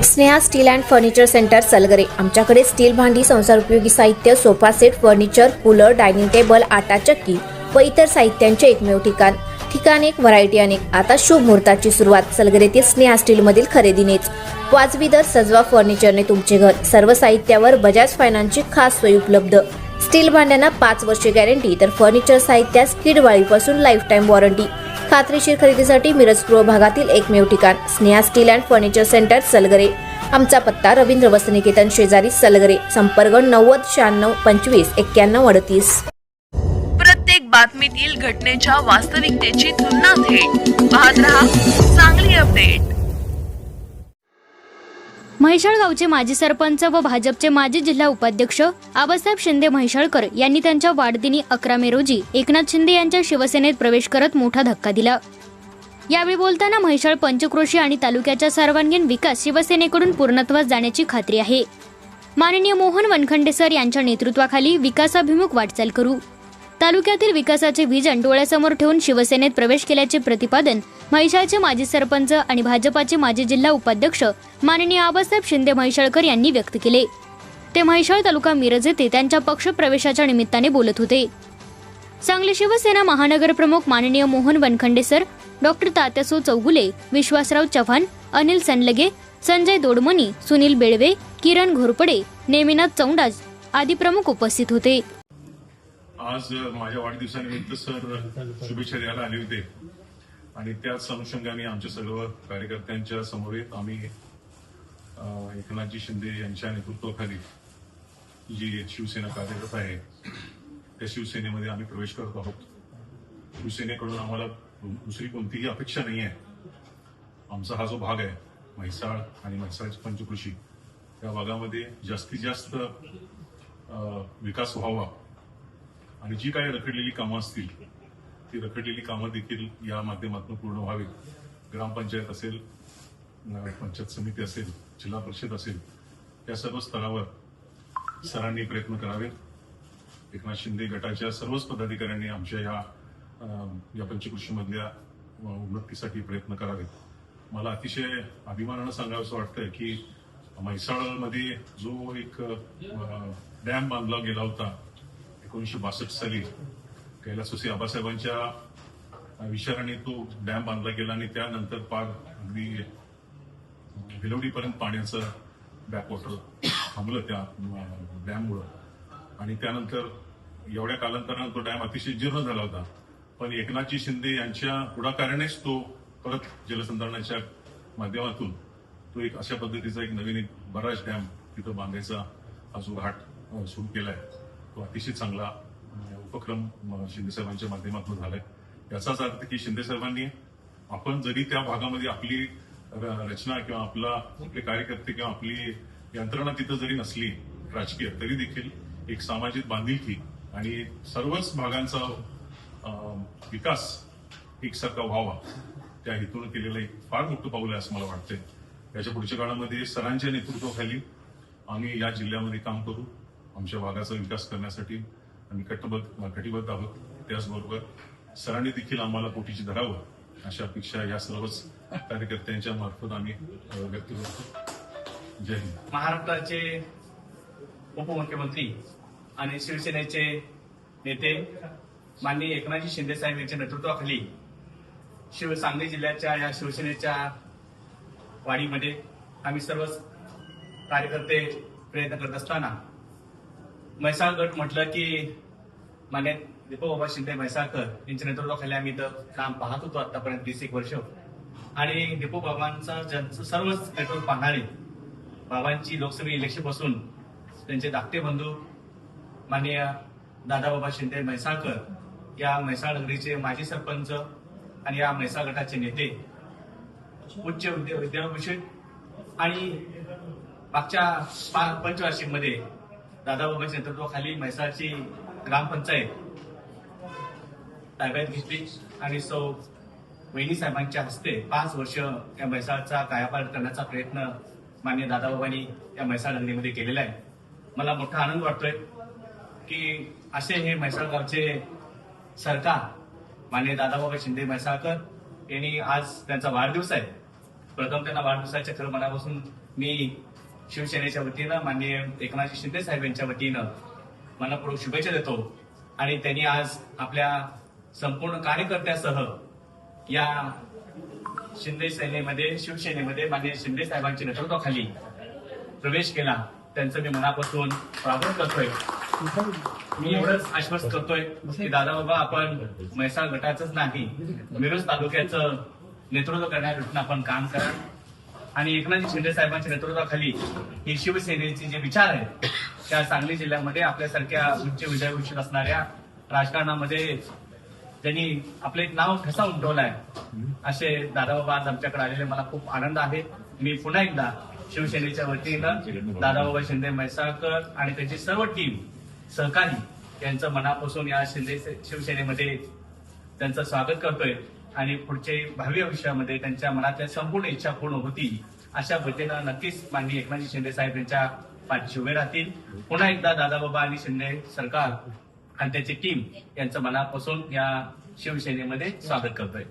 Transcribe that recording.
Sneha steel and furniture centre Salgare. आमच्याकडे steel भांडी, संसारोपयोगी साहित्य, sofa set, furniture, cooler, dining table, आटा चक्की व इतर साहित्यांचे एकमेव ठिकाण एक, व्हरायटी अनेक। आता शुभ मुहूर्ताची सुरुवात सलगरेतील स्नेहा स्टील मधील खरेदीनेच। वाजवी दर, सजवा फर्निचरने तुमचे घर। सर्व साहित्यावर बजाज फायनान्सची खास सोय उपलब्ध। स्टील भांड्यांना 5 वर्षे गॅरंटी, तर फर्निचर साहित्यास किडवाळीपासून लाईफ टाइम वॉरंटी। खात्रीशीर खरेदीसाठी मिरज पूर्व भागातील एकमेव ठिकाण Sneha steel and furniture centre Salgare. आमचा पत्ता रवींद्र वस्त्रनिकेतन शेजारी सलगरे। संपर्क 90 96 25 91 38। प्रत्येक बातमीतील घटनेच्या वास्तविकतेची तुलना थेट पाहत रहा चांगली अपडेट। म्हैसाळ गावचे माजी सरपंच व भाजपचे माजी जिल्हा उपाध्यक्ष आबासाहेब शिंदे म्हैसाळकर यांनी त्यांच्या वाढदिनी 11 मे रोजी एकनाथ शिंदे यांच्या शिवसेनेत प्रवेश करत मोठा धक्का दिला। यावेळी बोलताना म्हैसाळ, पंचक्रोशी आणि तालुक्याचा सर्वांगीण विकास शिवसेनेकडून पूर्णत्वास जाण्याची खात्री आहे। माननीय मोहन वनखंडे सर यांच्या नेतृत्वाखाली विकासाभिमुख वाटचाल करू। तालुक्यातील विकासाचे व्हिजन डोळ्यासमोर ठेवून शिवसेनेत प्रवेश केल्याचे प्रतिपादन म्हैसाळचे माजी सरपंच आणि भाजपाचे माजी जिल्हा उपाध्यक्ष माननीय आबासाहेब शिंदे म्हैसाळकर यांनी व्यक्त केले। ते म्हैसाळ तालुका मिरज येथे त्यांच्या पक्ष प्रवेशाच्या निमित्ताने बोलत होते। सांगली शिवसेना महानगर प्रमुख माननीय मोहन वनखंडे सर, डॉक्टर तात्यासो चौगुले, विश्वासराव चव्हाण, अनिल सनलगे, संजय दोडमनी, सुनील बेळवे, किरण घोरपडे, नेमिनाथ चौंडाज आदी प्रमुख उपस्थित होते। आज माझ्या वाढदिवसानिमित्त सर शुभेच्छा द्यायला आले होते आणि त्याच अनुषंगाने आमच्या सर्व कार्यकर्त्यांच्या समोरीत आम्ही एकनाथजी शिंदे यांच्या नेतृत्वाखाली जी शिवसेना कार्यरत आहे त्या शिवसेनेमध्ये आम्ही प्रवेश करत आहोत। शिवसेनेकडून आम्हाला दुसरी कोणतीही अपेक्षा नाही आहे। आमचा हा जो भाग आहे म्हैसाळ आणि म्हैसाळची पंचकृषी, त्या भागामध्ये जास्तीत जास्त विकास व्हावा आणि जी काही रखडलेली कामं असतील ती रखडलेली कामं देखील या माध्यमातून पूर्ण व्हावी। ग्रामपंचायत असेल, पंचायत समिती असेल, जिल्हा परिषद असेल, या सर्व स्तरावर सरांनी प्रयत्न करावे। एकनाथ शिंदे गटाच्या सर्वच पदाधिकाऱ्यांनी आमच्या या पंचकृषीमधल्या उन्नतीसाठी प्रयत्न करावेत। मला अतिशय अभिमानानं सांगावंसं वाटतंय की म्हैसाळमध्ये जो एक डॅम बांधला गेला होता 1962 साली, कैलासवासी आबासाहेबांच्या विचाराने तो डॅम बांधला गेला आणि त्यानंतर पार अगदी भिलवडीपर्यंत पाण्याचं बॅकवॉटर थांबलं त्या डॅममुळं आणि त्यानंतर एवढ्या कालांतरानं तो डॅम अतिशय जीर्ण झाला होता। पण एकनाथजी शिंदे यांच्या पुढाकारानेच तो परत जलसंधारणाच्या माध्यमातून तो एक अशा पद्धतीचा एक नवीन बराच डॅम तिथं बांधायचा हा जो घाट सुरू केलाय तो अतिशय चांगला उपक्रम शिंदे साहेबांच्या माध्यमातून झालाय। याचाच अर्थ की शिंदे साहेबांनी आपण जरी त्या भागामध्ये आपली रचना किंवा आपले कार्यकर्ते किंवा आपली यंत्रणा तिथं जरी नसली राजकीय, तरी देखील एक सामाजिक बांधिलकी आणि सर्वच भागांचा विकास एकसारखा व्हावा त्या हेतून केलेलं एक फार मोठं पाऊल आहे असं मला वाटतंय। याच्या पुढच्या काळामध्ये सरांच्या नेतृत्वाखाली आम्ही या जिल्ह्यामध्ये काम करू। आमच्या भागाचा विकास करण्यासाठी आम्ही कटिबद्ध आहोत। त्याचबरोबर सरांनी देखील आम्हाला पोटीची धरावं अशा अपेक्षा या सर्वच कार्यकर्त्यांच्या मार्फत आम्ही व्यक्त करतो। जय हिंद। महाराष्ट्राचे उपमुख्यमंत्री आणि शिवसेनेचे नेते माननीय एकनाथजी शिंदे साहेब यांच्या नेतृत्वाखाली सांगली जिल्ह्याच्या या शिवसेनेच्या वाडीमध्ये आम्ही सर्वच कार्यकर्ते प्रयत्न करत असताना म्हैसाळ गट म्हटलं की मान्य दीपकबाबा शिंदे म्हैसाळकर यांच्या नेतृत्वाखाली आम्ही इथं काम पाहत होतो आतापर्यंत 20 वर्ष आणि दीपकबाबांचा ज्यांचं सर्वच नेतृत्व पाहणारे बाबांची लोकसभा इलेक्शन पासून त्यांचे धाकटे बंधू माननीय दादाबाबा शिंदे म्हैसाळकर या म्हैसाळ नगरीचे माजी सरपंच आणि या म्हैसाळ गटाचे नेते, उच्च विद्याभूषण आणि मागच्या पंचवार्षिकमध्ये दादाबाबांच्या नेतृत्वाखाली म्हैसाळची ग्रामपंचायत ताब्यात घेतली आणि सौ वहिनी साहेबांच्या हस्ते 5 वर्ष या म्हैसाळचा कायापालट करण्याचा प्रयत्न माननीय दादाबाबांनी या म्हैसाळ नगरीमध्ये केलेला आहे। मला मोठा आनंद वाटतोय की असे हे म्हैसाळ गावचे सरकार माननीय दादाबाबा शिंदे म्हैसाळकर यांनी आज त्यांचा वाढदिवस आहे प्रथम त्यांना वाढदिवसाच्या खरं मनापासून मी शिवसेनेच्या वतीनं माननीय एकनाथ शिंदे साहेब यांच्या वतीनं मनपूर्वक शुभेच्छा देतो. आणि त्यांनी आज आपल्या संपूर्ण कार्यकर्त्यासह या शिंदे सेनेमध्ये शिवसेनेमध्ये माननीय शिंदे साहेबांच्या नेतृत्वाखाली प्रवेश केला. त्यांचं मी मनापासून स्वागत करतोय. मी एवढंच आश्वस्त करतोय की दादा बाबा आपण म्हैसाळ गटाचंच नाही, मिरज तालुक्याचं नेतृत्व करण्यासाठी आपण काम करा. आणि एकनाथ शिंदे साहेबांच्या नेतृत्वाखाली ही शिवसेनेचे जे विचार आहेत त्या सांगली जिल्ह्यामध्ये आपल्यासारख्या उच्च विद्याभूषित असणाऱ्या राजकारणामध्ये त्यांनी आपलं एक नाव ठसा उमटवलाय. असे दादाबाबा आज आमच्याकडे आलेले मला खूप आनंद आहे. मी पुन्हा एकदा शिवसेनेच्या वतीनं दादाबाबा शिंदे म्हैसाळकर आणि त्यांची सर्व टीम सहकारी यांचं मनापासून या शिवसेनेमध्ये त्यांचं स्वागत करतोय. आणि पुढचे भावी आयुष्यामध्ये त्यांच्या मनातल्या संपूर्ण इच्छा पूर्ण होतील अशा पद्धतीनं नक्कीच माननीय एकनाथ शिंदे साहेब यांच्या पाठीशी उभे राहतील. पुन्हा एकदा दादाबाबा आणि शिंदे सरकार आणि त्याची टीम यांचं मनापासून या शिवसेनेमध्ये स्वागत करतोय.